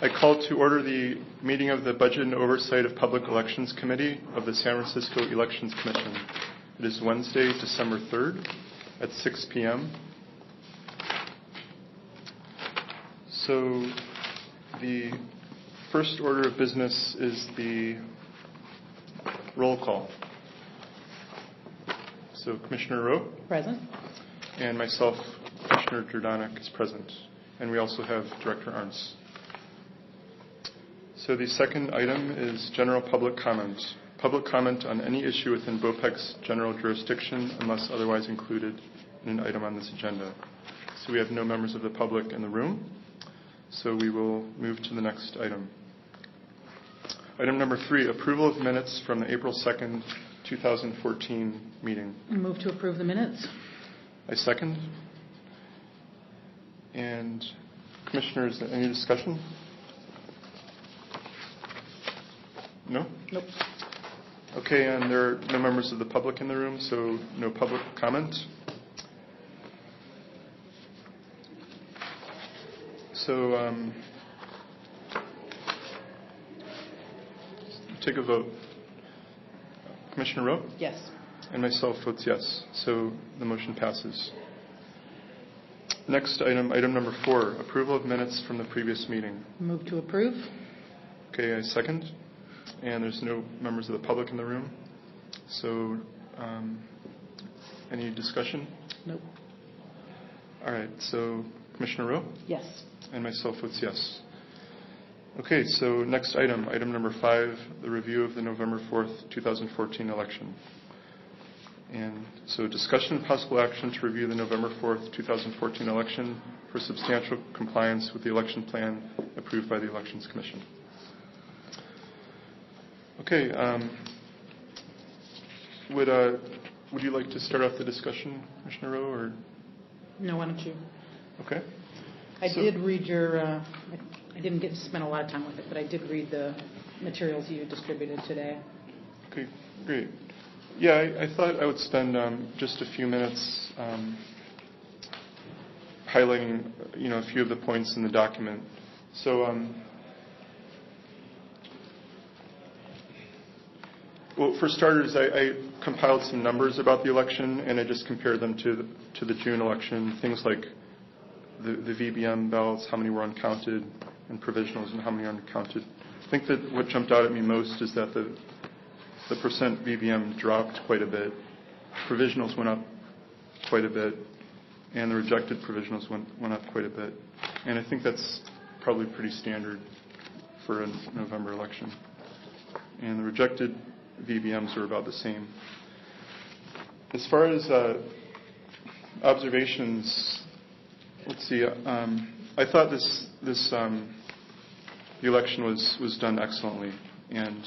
I call to order the meeting of the Budget and Oversight of Public Elections Committee of the San Francisco Elections Commission. It is Wednesday, December 3rd at 6 p.m. So the first order of business is the roll call. So Commissioner Rowe? Present. And myself, Commissioner Jordanek, is present. And we also have Director Arntz. So the second item is general public comment. Public comment on any issue within BOPEC's general jurisdiction unless otherwise included in an item on this agenda. So we have no members of the public in the room. So we will move to the next item. Item number 3, approval of minutes from the April 2nd, 2014 meeting. I move to approve the minutes. I second. And Commissioners, any discussion? No? Nope. Okay, and there are no members of the public in the room, so no public comment. So take a vote. Commissioner Rowe? Yes. And myself votes yes. So the motion passes. Next item, item number 4, approval of minutes from the previous meeting. Move to approve. Okay, I second. And there's no members of the public in the room. So any discussion? Nope. All right, so Commissioner Rowe? Yes. And myself votes yes. Okay, so next item, item number 5, the review of the November 4th, 2014 election. And so discussion and possible action to review the November 4th, 2014 election for substantial compliance with the election plan approved by the Elections Commission. Okay, would you like to start off the discussion, Commissioner Rowe, or? No, why don't you? Okay. I did read your, I didn't get to spend a lot of time with it, but I did read the materials you distributed today. Okay, great. Yeah, I thought I would spend just a few minutes highlighting, a few of the points in the document. So, well, for starters, I compiled some numbers about the election, and I just compared them to the June election. Things like the VBM ballots, how many were uncounted, and provisionals, and how many are uncounted. I think that what jumped out at me most is that the percent VBM dropped quite a bit. Provisionals went up quite a bit, and the rejected provisionals went up quite a bit. And I think that's probably pretty standard for a November election. And the rejected VBMs are about the same. As far as observations, let's see. I thought the election was done excellently, and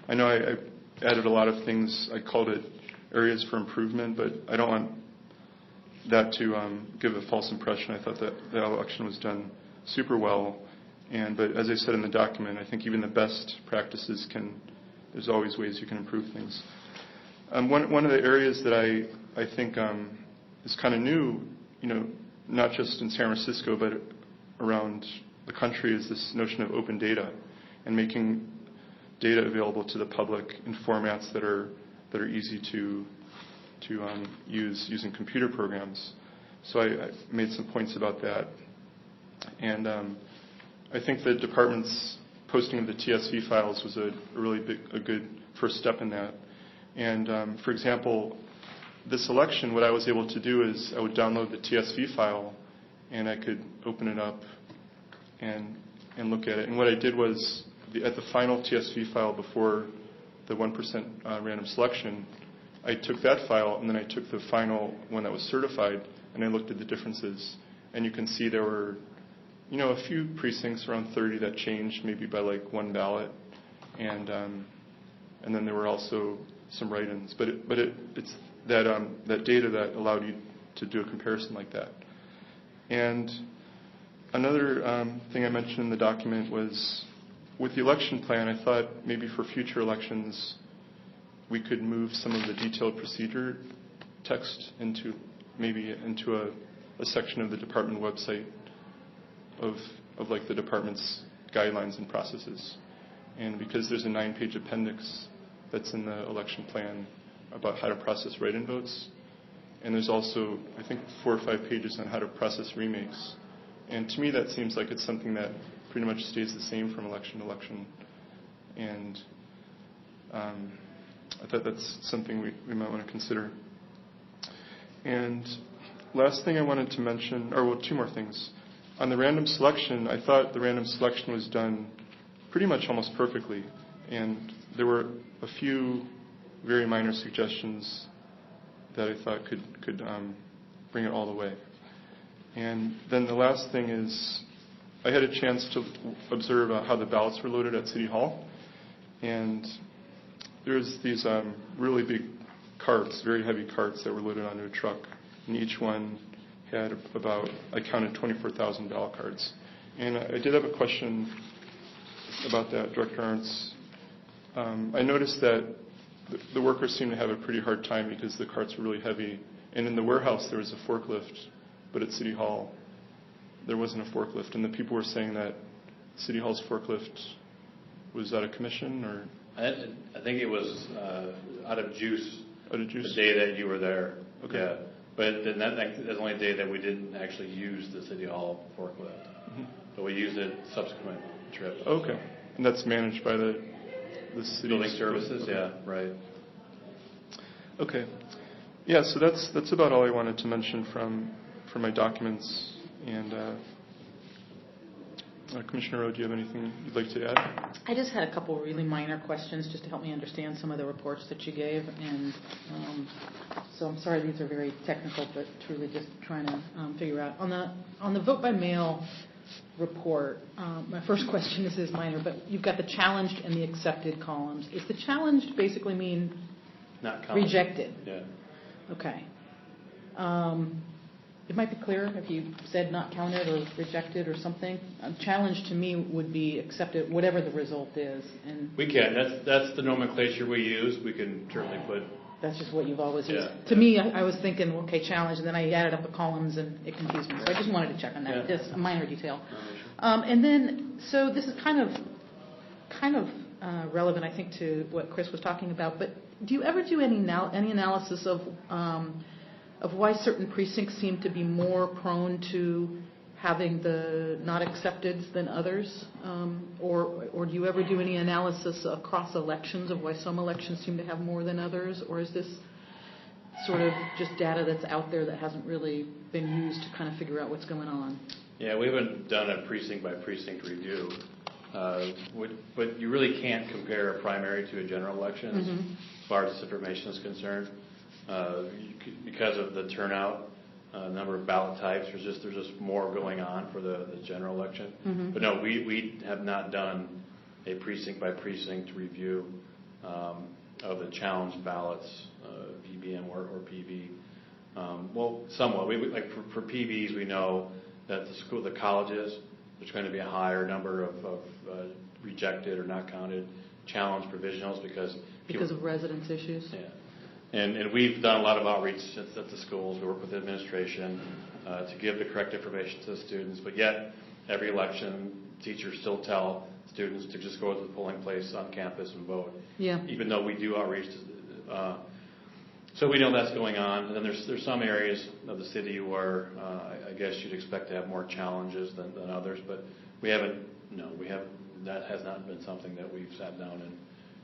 I know I added a lot of things. I called it areas for improvement, but I don't want that to give a false impression. I thought that the election was done super well, but as I said in the document, I think even the best practices there's always ways you can improve things. One of the areas that I think is kind of new, not just in San Francisco, but around the country, is this notion of open data and making data available to the public in formats that are easy to use using computer programs. So I made some points about that, and I think the department's posting of the TSV files was a good first step in that. And for example, this election, what I was able to do is I would download the TSV file, and I could open it up and look at it. And what I did was, at the final TSV file before the 1% random selection, I took that file, and then I took the final one that was certified, and I looked at the differences. And you can see there were a few precincts, around 30, that changed maybe by like one ballot, and then there were also some write-ins. But it's that data that allowed you to do a comparison like that. And another thing I mentioned in the document was, with the election plan, I thought maybe for future elections we could move some of the detailed procedure text into a section of the department website of like the department's guidelines and processes. And because there's a 9-page appendix that's in the election plan about how to process write-in votes, and there's also, I think, 4 or 5 pages on how to process remakes. And to me, that seems like it's something that pretty much stays the same from election to election. And I thought that's something we might want to consider. And last thing I wanted to mention, or well, 2 more things. On the random selection, I thought the random selection was done pretty much almost perfectly. And there were a few very minor suggestions that I thought could bring it all the way. And then the last thing is, I had a chance to observe how the ballots were loaded at City Hall. And there's these really big carts, very heavy carts that were loaded onto a truck. And each one had about, I counted 24,000 ballot cards. And I did have a question about that, Director Arntz. I noticed that the workers seemed to have a pretty hard time because the carts were really heavy. And in the warehouse, there was a forklift, but at City Hall, there wasn't a forklift. And the people were saying that City Hall's forklift was out of commission, or? I think it was out of juice. Out of juice? The day that you were there. Okay. Yeah. But then that's the only day that we didn't actually use the City Hall forklift. Mm-hmm. But we used it subsequent trips. Okay. And that's managed by the city Building services, okay. Yeah, right. Okay. Yeah, so that's about all I wanted to mention from my documents. And Commissioner Rowe, do you have anything you'd like to add? I just had a couple really minor questions just to help me understand some of the reports that you gave. And so I'm sorry these are very technical, but truly just trying to figure out. On the vote by mail report, my first question is minor, but you've got the challenged and the accepted columns. Is the challenged basically mean Not counted. rejected? Yeah. Okay. It might be clearer if you said not counted or rejected or something. Challenge to me would be accepted, whatever the result is. And We can. That's the nomenclature we use. We can certainly put. that's just what you've always used. Yeah. To me, I was thinking, okay, challenge, and then I added up the columns and it confused me. So I just wanted to check on that. Yeah. Just a minor detail. Sure. And then, so this is kind of relevant, I think, to what Chris was talking about. But do you ever do any analysis of why certain precincts seem to be more prone to having the not accepteds than others? Or do you ever do any analysis across elections of why some elections seem to have more than others? Or is this sort of just data that's out there that hasn't really been used to kind of figure out what's going on? Yeah, we haven't done a precinct-by-precinct review. But you really can't compare a primary to a general election as far as this information is concerned. Because of the turnout, number of ballot types, there's just more going on for the general election. But no, we have not done a precinct by precinct review of the challenge ballots, PBM or PV. Well, somewhat. Like for PVs, we know that the colleges, there's going to be a higher number of rejected or not counted challenge provisionals because of residence issues. Yeah. And we've done a lot of outreach at the schools. We work with the administration to give the correct information to the students. But yet, every election, teachers still tell students to just go to the polling place on campus and vote. Yeah. Even though we do outreach. So we know that's going on. And then there's some areas of the city where I guess you'd expect to have more challenges than others. But we haven't. That has not been something that we've sat down and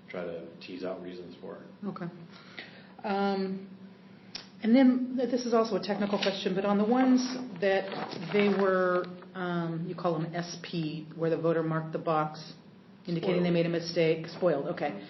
tried to tease out reasons for. Okay. And then this is also a technical question, but on the ones that they were, you call them SP, where the voter marked the box indicating spoiled. They made a mistake, spoiled, okay.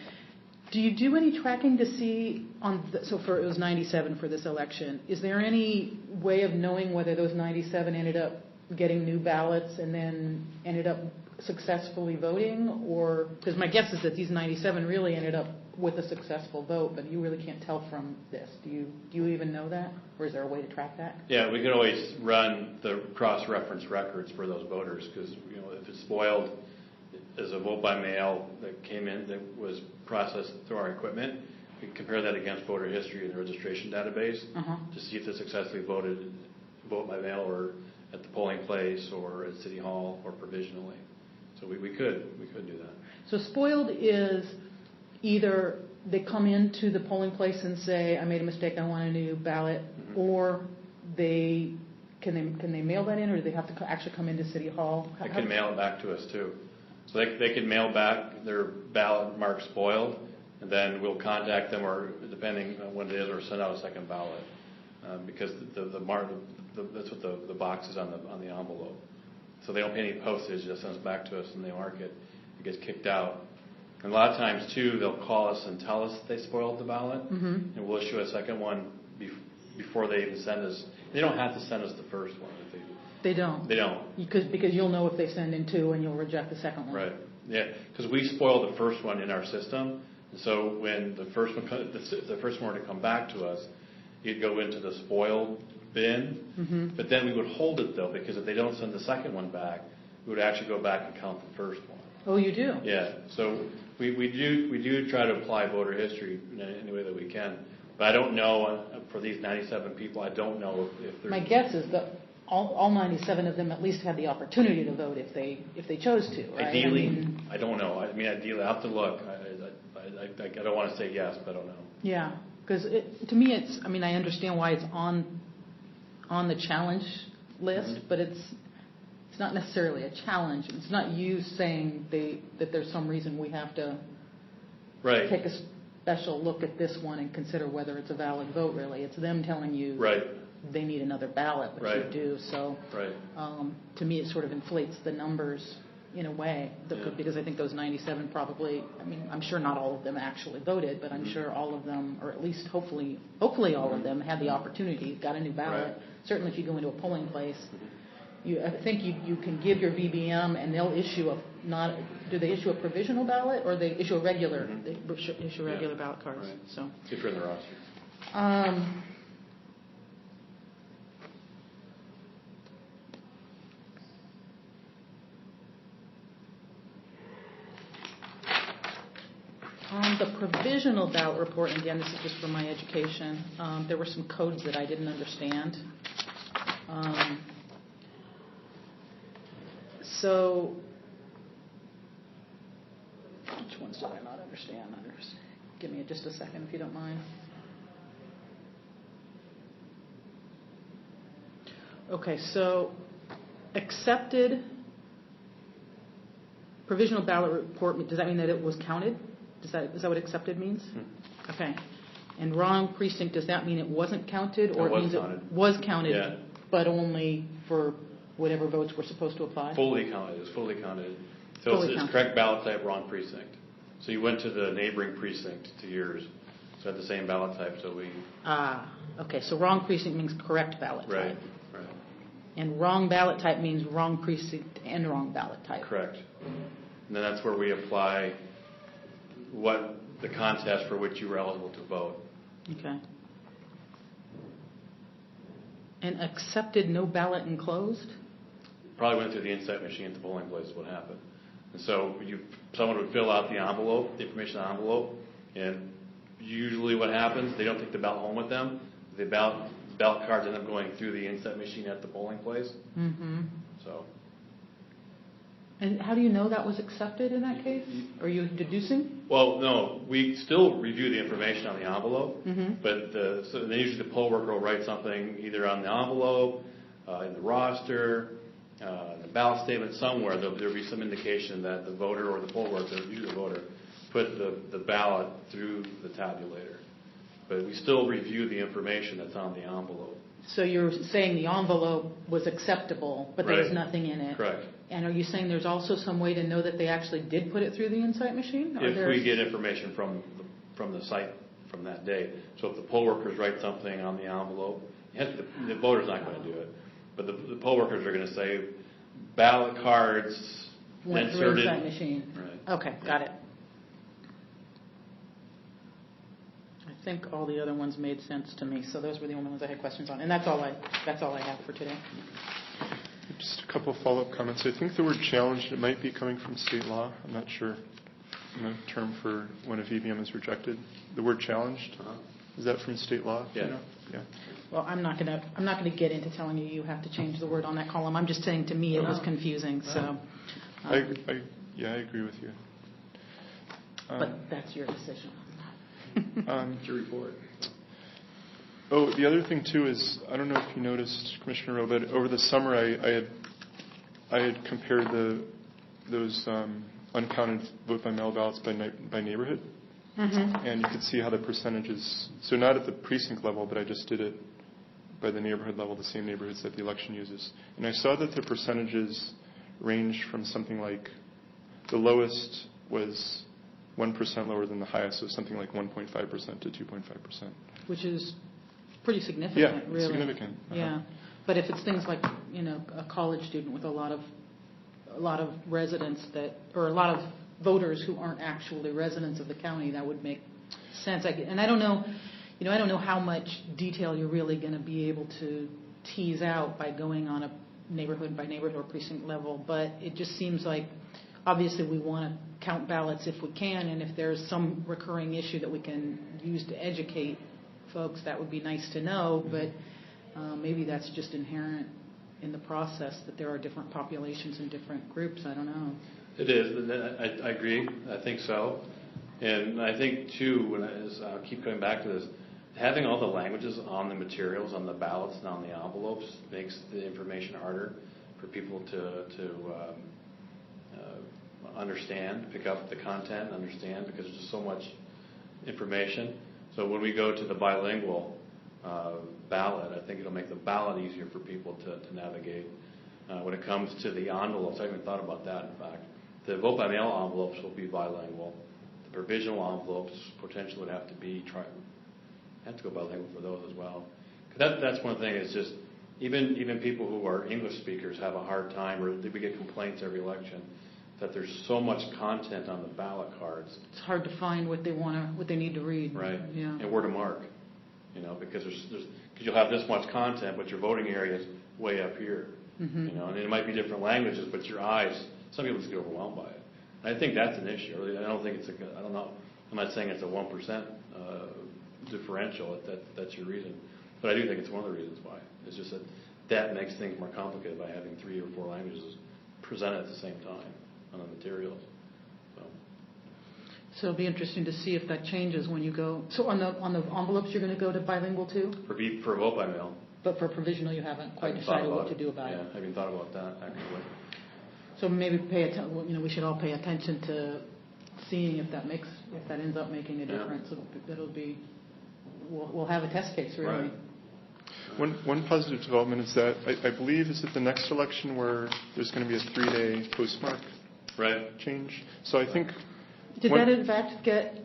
Do you do any tracking to see it was 97 for this election. Is there any way of knowing whether those 97 ended up getting new ballots and then ended up successfully voting? Or, because my guess is that these 97 really ended up with a successful vote, but you really can't tell from this. Do you even know that? Or is there a way to track that? Yeah, we could always run the cross-reference records for those voters because, if it's spoiled as a vote by mail that came in that was processed through our equipment, we can compare that against voter history in the registration database to see if they successfully voted vote by mail or at the polling place or at City Hall or provisionally. So we could do that. So spoiled is either they come into the polling place and say, I made a mistake, I want a new ballot, or can they mail that in, or do they have to actually come into City Hall? They can mail it back to us too. So they can mail back their ballot marked spoiled, and then we'll contact them, or depending on when it is, or send out a second ballot, because that's what the box is on the envelope. So they don't pay any postage. It sends back to us, and they mark it. It gets kicked out. And a lot of times too, they'll call us and tell us they spoiled the ballot, and we'll issue a second one before they even send us. They don't have to send us the first one. They don't. They don't. Because you'll know if they send in two, and you'll reject the second one. Right. Yeah. Because we spoil the first one in our system, and so when the first one were to come back to us, it'd go into the spoiled bin. But then we would hold it though, because if they don't send the second one back, we would actually go back and count the first one. Oh, you do? Yeah. So we do try to apply voter history in any way that we can. But I don't know, for these 97 people, I don't know if there's... My guess is that all 97 of them at least had the opportunity to vote if they chose to, right? Ideally, I don't know. Ideally, I have to look. I don't want to say yes, but I don't know. Yeah, because to me, I understand why it's on the challenge list, but it's not necessarily a challenge. It's not you saying that there's some reason we have to take a special look at this one and consider whether it's a valid vote, really. It's them telling you they need another ballot, which you do. So to me, it sort of inflates the numbers in a way, because I think those 97 probably, I'm sure not all of them actually voted, but I'm sure all of them, or at least hopefully all of them had the opportunity, got a new ballot. Certainly if you go into a polling place, I think you can give your VBM and they'll issue do they issue a provisional ballot, or they issue a regular, they issue regular ballot cards. Right. So if you're in the roster. On the provisional ballot report, and again, this is just for my education, there were some codes that I didn't understand. So, which ones did I not understand? Give me just a second, if you don't mind. Okay, so accepted provisional ballot report, does that mean that it was counted? Is that what accepted means? Okay. And wrong precinct, does that mean it wasn't counted, or it means it was counted, but only for whatever votes were supposed to apply? Fully counted. It was fully counted. So it's correct ballot type, wrong precinct. So you went to the neighboring precinct to yours. So had the same ballot type. So we. Okay. So wrong precinct means correct ballot type. Right. And wrong ballot type means wrong precinct and wrong ballot type. Correct. And then that's where we apply what the contest for which you were eligible to vote. Okay. And accepted no ballot enclosed? Probably went through the insight machine at the polling place is what happened. And so someone would fill out the envelope, the information envelope, and usually what happens, they don't take the ballot home with them. The ballot cards end up going through the insight machine at the polling place. So. And how do you know that was accepted in that case? Are you deducing? Well, no. We still review the information on the envelope, but so then usually the poll worker will write something either on the envelope, in the roster, the ballot statement somewhere. There'll be some indication that the voter or the poll worker, usually the voter, put the ballot through the tabulator. But we still review the information that's on the envelope. So you're saying the envelope was acceptable, but there was nothing in it. Correct. And are you saying there's also some way to know that they actually did put it through the insight machine? If we get information from the site from that day. So if the poll workers write something on the envelope, the voter's not going to do it, but the poll workers are going to say ballot cards went inserted. Through insight machine. Right. Okay, got it. I think all the other ones made sense to me, so those were the only ones I had questions on, and that's all I have for today. Just a couple of follow-up comments. I think the word challenged, it might be coming from state law. I'm not sure. Term for when a VBM is rejected. The word challenged, is that from state law? Yeah. You know? Yeah. Well, I'm not gonna get into telling you have to change the word on that column. I'm just saying, to me it was confusing. So, I agree with you. But that's your decision. It's your report. Oh, the other thing too is, I don't know if you noticed, Commissioner Rowe, but over the summer I had compared those uncounted vote by mail ballots by neighborhood, and you could see how the percentages. So not at the precinct level, but I just did it by the neighborhood level, the same neighborhoods that the election uses, and I saw that the percentages range from something like the lowest was 1% lower than the highest, so something like 1.5% to 2.5%. Which is pretty significant, yeah, really. Significant. Yeah, but if it's things like, a college student with a lot of residents or a lot of voters who aren't actually residents of the county, that would make sense. And I don't know, I don't know how much detail you're really going to be able to tease out by going on a neighborhood by neighborhood or precinct level, but it just seems like obviously we want to count ballots if we can, and if there's some recurring issue that we can use to educate folks, that would be nice to know, but maybe that's just inherent in the process that there are different populations and different groups. I don't know. It is. I agree. I think so. And I think, too, I'll keep coming back to this, having all the languages on the materials, on the ballots and on the envelopes makes the information harder for people to understand, pick up the content and understand, because there's just so much information. So when we go to the bilingual ballot, I think it'll make the ballot easier for people to navigate. When it comes to the envelopes, I haven't thought about that, in fact. The vote by mail envelopes will be bilingual. The provisional envelopes potentially would have to go bilingual for those as well. That's one thing, is just even people who are English speakers have a hard time, or we get complaints every election that there's so much content on the ballot cards. It's hard to find what they need to read. Right. Yeah. And where to mark, because because you'll have this much content, but your voting area is way up here. And it might be different languages, but your eyes, some people just get overwhelmed by it. And I think that's an issue. I don't think I don't know. I'm not saying it's a 1% differential. That's your reason, but I do think it's one of the reasons why. It's just that makes things more complicated by having 3 or 4 languages presented at the same time on the materials. So it'll be interesting to see if that changes when you go. So on the envelopes, you're going to go to bilingual too? For vote by mail. But for provisional, you haven't quite decided what to do about it. Yeah, I haven't thought about that actually. So maybe we should all pay attention to seeing if that ends up making a difference. We'll have a test case, really. Right. One positive development is that I believe is it the next election where there's going to be a 3-day postmark change. So I think. Did that in fact get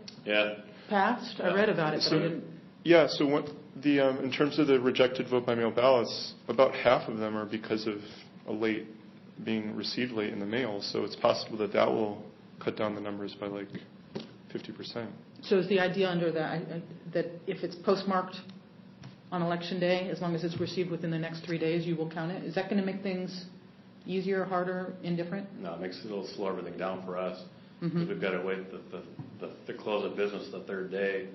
passed? Yeah. I read about it, but I didn't. Yeah. So in terms of the rejected vote by mail ballots, about half of them are because of being received late in the mail. So it's possible that will cut down the numbers by like 50%. So is the idea under that if it's postmarked on election day, as long as it's received within the next 3 days, you will count it? Is that going to make things easier, harder, indifferent? No, it makes it a little slow everything down for us. Because we've got to wait the close of business the 3rd day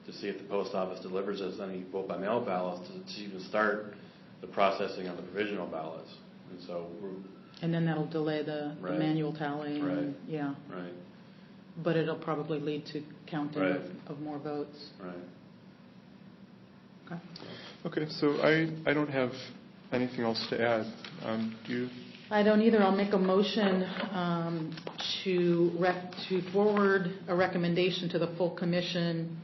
to see if the post office delivers us any vote by mail ballots to even start the processing of the provisional ballots. And so and then that'll delay the manual tally. Right. Yeah. Right. But it'll probably lead to counting of more votes. Right. Okay. So I don't have anything else to add. Do you? I don't either. I'll make a motion to forward a recommendation to the full commission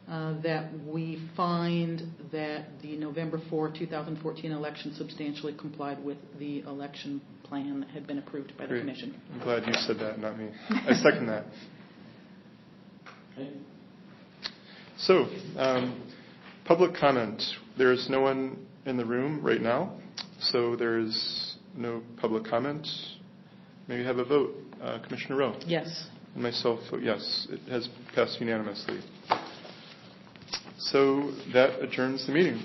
that we find that the November 4, 2014 election substantially complied with the election plan that had been approved by the commission. I'm glad you said that, not me. I second that. Okay. So, public comment. There is no one in the room right now, so there is no public comment. May we have a vote? Commissioner Rowe? Yes. And myself vote yes. It has passed unanimously. So that adjourns the meeting.